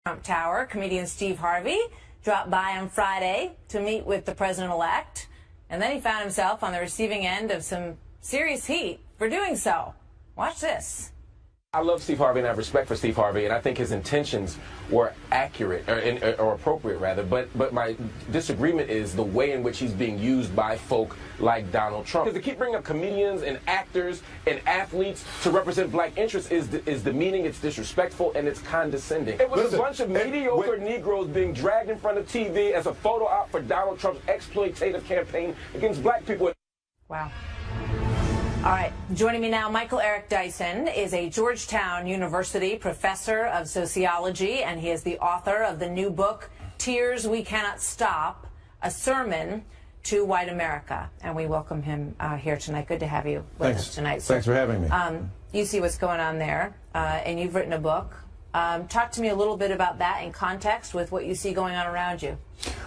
Trump Tower. Comedian Steve Harvey dropped by on Friday to meet with the president-elect, and then he found himself on the receiving end of some serious heat for doing so. Watch this. I love Steve Harvey and I have respect for Steve Harvey, and I think his intentions were accurate, or appropriate rather, but my disagreement is the way in which he's being used by folk like Donald Trump. Because to keep bringing up comedians and actors and athletes to represent black interests is demeaning, it's disrespectful, and it's condescending. It was a bunch of mediocre Negroes being dragged in front of TV as a photo op for Donald Trump's exploitative campaign against black people. Wow. All right, joining me now, Michael Eric Dyson is a Georgetown University professor of sociology, and he is the author of the new book, Tears We Cannot Stop, A Sermon to White America. And we welcome him here tonight. Good to have you with us tonight, sir. Thanks for having me. You see what's going on there, and you've written a book. Talk to me a little bit about that in context with what you see going on around you.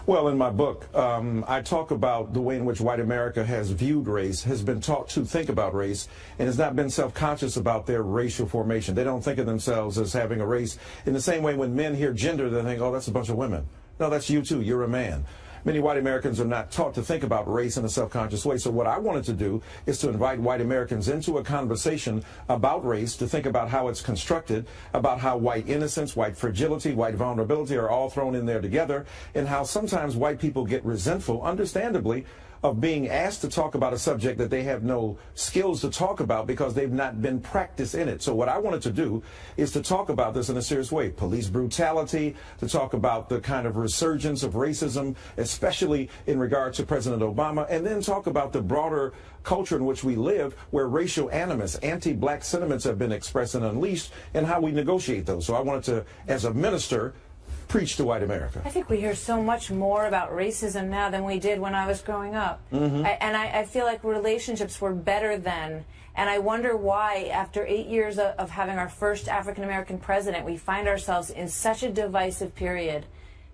Well, in my book, I talk about the way in which white America has viewed race, has been taught to think about race, and has not been self-conscious about their racial formation. They don't think of themselves as having a race. In the same way, when men hear gender, they think, oh, that's a bunch of women. No, that's you too. You're a man. Many white Americans are not taught to think about race in a self-conscious way. So what I wanted to do is to invite white Americans into a conversation about race, to think about how it's constructed, about how white innocence, white fragility, white vulnerability are all thrown in there together, and how sometimes white people get resentful, understandably, of being asked to talk about a subject that they have no skills to talk about because they've not been practiced in it. So what I wanted to do is to talk about this in a serious way. Police brutality, to talk about the kind of resurgence of racism, especially in regard to President Obama, and then talk about the broader culture in which we live, where racial animus, anti-black sentiments have been expressed and unleashed, and how we negotiate those. So I wanted to, as a minister, preach to white America. I think we hear so much more about racism now than we did when I was growing up. I feel like relationships were better then. And I wonder why, after 8 years of having our first African-American president, we find ourselves in such a divisive period.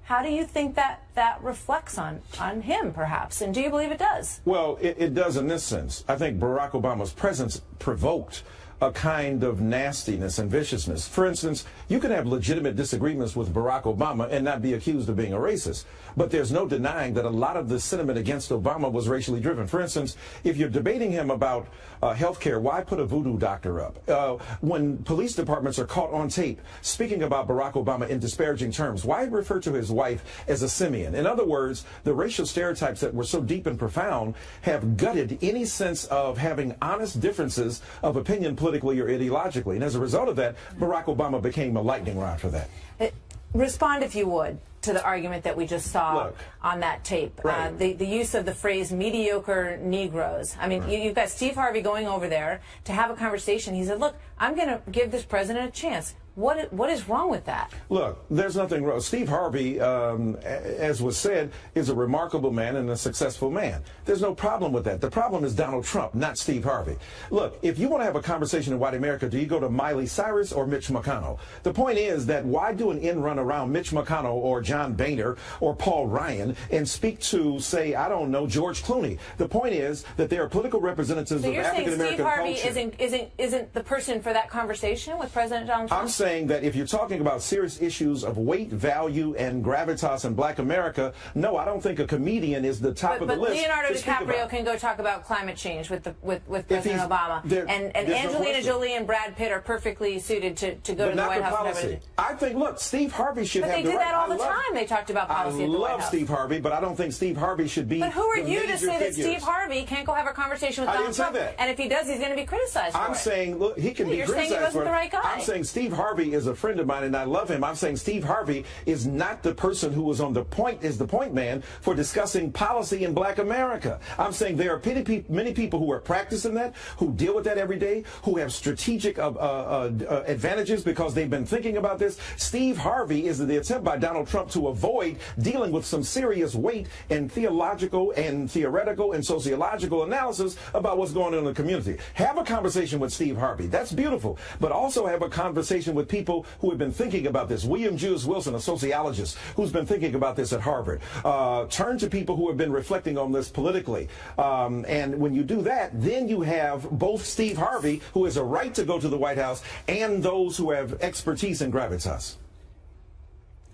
How do you think that reflects on him, perhaps? And do you believe it does? Well, it does in this sense. I think Barack Obama's presence provoked a kind of nastiness and viciousness. For instance, you can have legitimate disagreements with Barack Obama and not be accused of being a racist. But there's no denying that a lot of the sentiment against Obama was racially driven. For instance, if you're debating him about health care, why put a voodoo doctor up? When police departments are caught on tape speaking about Barack Obama in disparaging terms, why refer to his wife as a simian? In other words, the racial stereotypes that were so deep and profound have gutted any sense of having honest differences of opinion politically or ideologically. And as a result of that, Barack Obama became a lightning rod for that. Respond, if you would, to the argument that we just saw on that tape. Right. The use of the phrase mediocre Negroes. I mean, you've got Steve Harvey going over there to have a conversation. He said, look, I'm going to give this president a chance. What is wrong with that? Look, there's nothing wrong. Steve Harvey, as was said, is a remarkable man and a successful man. There's no problem with that. The problem is Donald Trump, not Steve Harvey. Look, if you want to have a conversation in white America, do you go to Miley Cyrus or Mitch McConnell? The point is that why do an end run around Mitch McConnell or John Boehner or Paul Ryan and speak to, say, I don't know, George Clooney? The point is that there are political representatives of African American culture. So you're saying Steve Harvey isn't the person for that conversation with President Donald Trump? I'm saying that if you're talking about serious issues of weight, value, and gravitas in black America, no, I don't think a comedian is the top of the list. But Leonardo DiCaprio can go talk about climate change with President Obama. And Angelina Jolie and Brad Pitt are perfectly suited to go to the White House. Policy. I think, look, Steve Harvey should have the right. But they did that all the time. They talked about policy at the White House. I love Steve Harvey, but I don't think Steve Harvey should be. But who are you to say that figures. Steve Harvey can't go have a conversation with Donald Trump? And if he does, he's going to be criticized for it. I'm saying, look, he can be criticized for it. You're saying he wasn't the right guy. I'm saying Steve Harvey is a friend of mine, and I love him. I'm saying Steve Harvey is not the person who was on the point, is the point man for discussing policy in black America. I'm saying there are many people who are practicing that, who deal with that every day, who have strategic advantages because they've been thinking about this. Steve Harvey is the attempt by Donald Trump to avoid dealing with some serious weight and theological and theoretical and sociological analysis about what's going on in the community. Have a conversation with Steve Harvey. That's beautiful. But also have a conversation with people who have been thinking about this. William Jewis Wilson, a sociologist who's been thinking about this at Harvard. Turn to people who have been reflecting on this politically. And when you do that, then you have both Steve Harvey, who has a right to go to the White House, and those who have expertise in gravitas.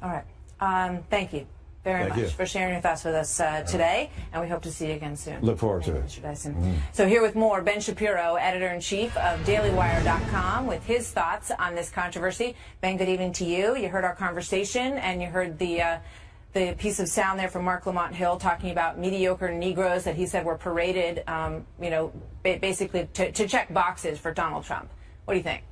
All right. Thank you very much for sharing your thoughts with us today, and we hope to see you again soon. Look forward to it. Mr. Dyson. So here with more, Ben Shapiro, editor-in-chief of DailyWire.com, with his thoughts on this controversy. Ben, good evening to you. You heard our conversation, and you heard the piece of sound there from Mark Lamont Hill talking about mediocre Negroes that he said were paraded, basically to check boxes for Donald Trump. What do you think?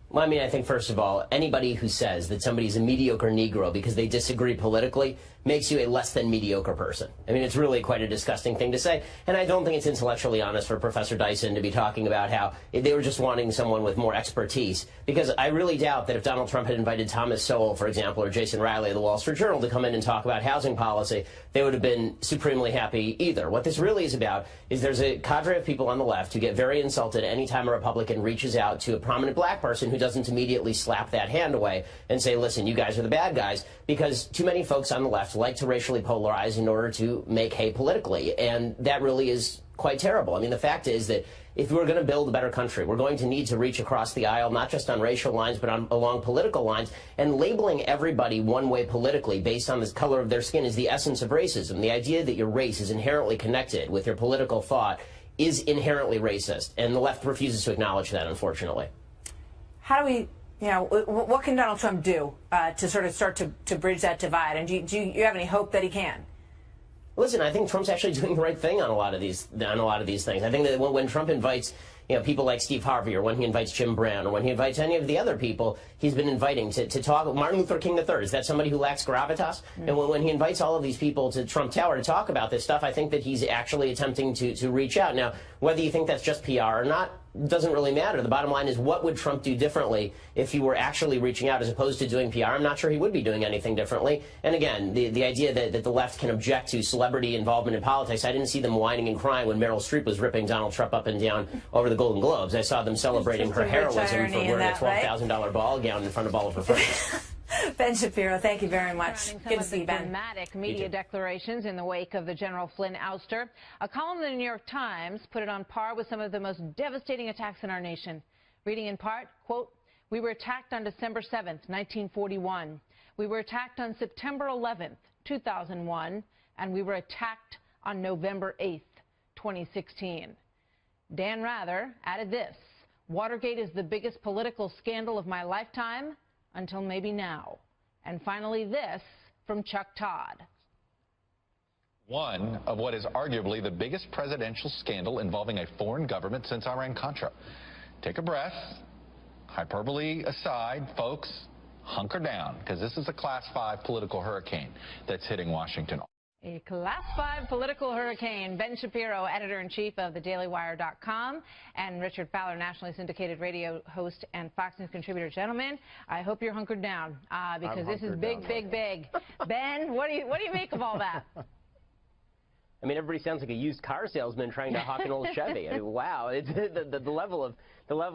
Well, I mean, I think, first of all, anybody who says that somebody's a mediocre Negro because they disagree politically makes you a less than mediocre person. I mean, it's really quite a disgusting thing to say. And I don't think it's intellectually honest for Professor Dyson to be talking about how they were just wanting someone with more expertise. Because I really doubt that if Donald Trump had invited Thomas Sowell, for example, or Jason Riley of the Wall Street Journal to come in and talk about housing policy, they would have been supremely happy either. What this really is about is there's a cadre of people on the left who get very insulted anytime a Republican reaches out to a prominent black person who doesn't immediately slap that hand away and say, listen, you guys are the bad guys, because too many folks on the left like to racially polarize in order to make hay politically, and that really is quite terrible. I mean, the fact is that if we're going to build a better country, we're going to need to reach across the aisle, not just on racial lines, but along political lines, and labeling everybody one way politically based on the color of their skin is the essence of racism. The idea that your race is inherently connected with your political thought is inherently racist, and the left refuses to acknowledge that, unfortunately. How do we, what can Donald Trump do to sort of start to bridge that divide? And do you have any hope that he can? Listen, I think Trump's actually doing the right thing on a lot of these things. I think that when Trump invites people like Steve Harvey, or when he invites Jim Brown, or when he invites any of the other people he's been inviting to talk, Martin Luther King III, is that somebody who lacks gravitas? And when he invites all of these people to Trump Tower to talk about this stuff, I think that he's actually attempting to reach out. Now, whether you think that's just PR or not doesn't really matter. The bottom line is, what would Trump do differently if he were actually reaching out as opposed to doing PR? I'm not sure he would be doing anything differently. And again, the idea that the left can object to celebrity involvement in politics, I didn't see them whining and crying when Meryl Streep was ripping Donald Trump up and down over the Golden Globes. I saw them celebrating her heroism for wearing a $12,000 ball gown in front of all of her friends. Ben Shapiro, thank you very much. Good to see you, Ben. Dramatic media declarations in the wake of the General Flynn ouster. A column in the New York Times put it on par with some of the most devastating attacks in our nation. Reading in part, quote, "We were attacked on December 7th, 1941. We were attacked on September 11th, 2001. And we were attacked on November 8th, 2016. Dan Rather added this: Watergate is the biggest political scandal of my lifetime, until maybe now. And finally this from Chuck Todd. One of what is arguably the biggest presidential scandal involving a foreign government since Iran-Contra. Take a breath. Hyperbole aside, folks, hunker down, because this is a Class 5 political hurricane that's hitting Washington. A Class 5 political hurricane. Ben Shapiro, editor-in-chief of thedailywire.com, and Richard Fowler, nationally syndicated radio host and Fox News contributor. Gentlemen, I hope you're hunkered down because this is big, big, big. Ben, what do you make of all that? I mean, everybody sounds like a used car salesman trying to hawk an old Chevy. I mean, wow, it's the level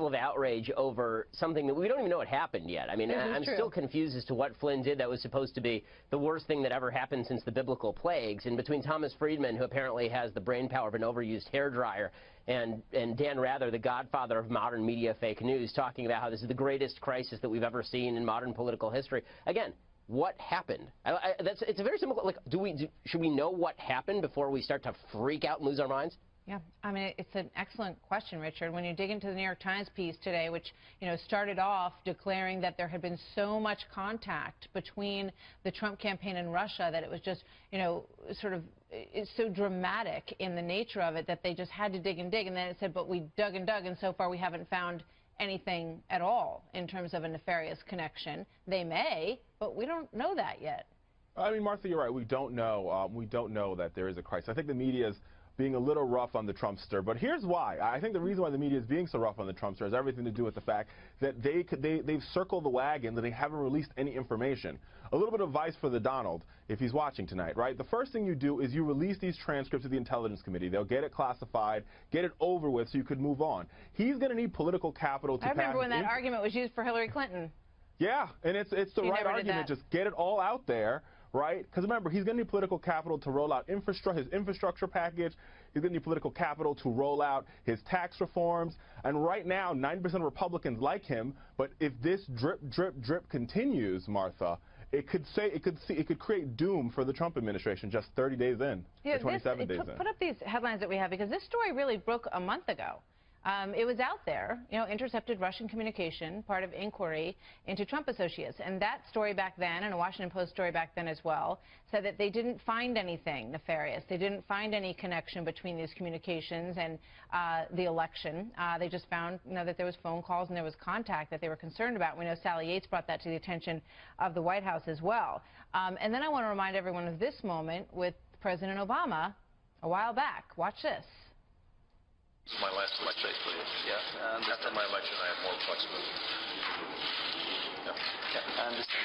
of outrage over something that we don't even know what happened yet. I mean, I'm still confused as to what Flynn did that was supposed to be the worst thing that ever happened since the biblical plagues. And between Thomas Friedman, who apparently has the brain power of an overused hairdryer, and Dan Rather, the godfather of modern media fake news, talking about how this is the greatest crisis that we've ever seen in modern political history. Again, what happened? It's a very simple. Like, should we know what happened before we start to freak out and lose our minds? Yeah, I mean, it's an excellent question, Richard. When you dig into the New York Times piece today, which started off declaring that there had been so much contact between the Trump campaign and Russia that it was just sort of it's so dramatic in the nature of it that they just had to dig and dig, and then it said, but we dug and dug, and so far we haven't found anything at all in terms of a nefarious connection. They may, but we don't know that yet. I mean, Martha, you're right. We don't know. We don't know that there is a crisis. I think the media is being a little rough on the Trumpster, but here's why. I think the reason why the media is being so rough on the Trumpster has everything to do with the fact that they've circled the wagon, that they haven't released any information. A little bit of advice for the Donald, if he's watching tonight, right? The first thing you do is you release these transcripts to the Intelligence Committee. They'll get it classified, get it over with so you could move on. He's going to need political capital to pass. I remember when that argument was used for Hillary Clinton. Yeah, and it's the right argument. Just get it all out there. Right? Because remember, he's going to need political capital to roll out his infrastructure package. He's going to need political capital to roll out his tax reforms. And right now, 90% of Republicans like him. But if this drip, drip, drip continues, Martha, it could create doom for the Trump administration just 30 days in, or 27 days in. Put up these headlines that we have, because this story really broke a month ago. It was out there, intercepted Russian communication, part of inquiry into Trump associates. And that story back then, and a Washington Post story back then as well, said that they didn't find anything nefarious. They didn't find any connection between these communications and the election. They just found, that there was phone calls and there was contact that they were concerned about. We know Sally Yates brought that to the attention of the White House as well. And then I want to remind everyone of this moment with President Obama a while back. Watch this. This is my last election. Yeah. After my election, I have more flexibility. Yeah. I understand.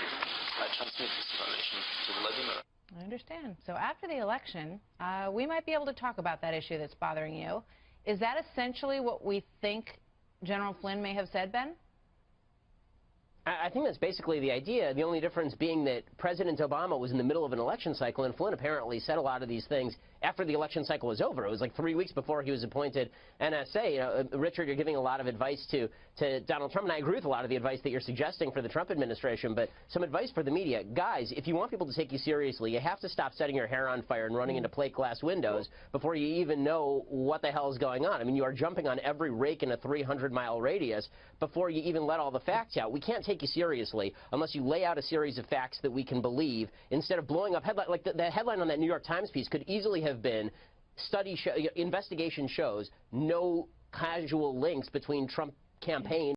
I transmit this information to Vladimir. I understand. So after the election, we might be able to talk about that issue that's bothering you. Is that essentially what we think General Flynn may have said, Ben? I think that's basically the idea, the only difference being that President Obama was in the middle of an election cycle, and Flynn apparently said a lot of these things after the election cycle was over. It was like 3 weeks before he was appointed NSA. Richard, you're giving a lot of advice to Donald Trump, and I agree with a lot of the advice that you're suggesting for the Trump administration, but some advice for the media. Guys, if you want people to take you seriously, you have to stop setting your hair on fire and running into plate glass windows before you even know what the hell is going on. I mean, you are jumping on every rake in a 300-mile radius before you even let all the facts out. We can't take you seriously unless you lay out a series of facts that we can believe, instead of blowing up headline. Like the headline on that New York Times piece could easily have been, investigation shows no casual links between Trump campaign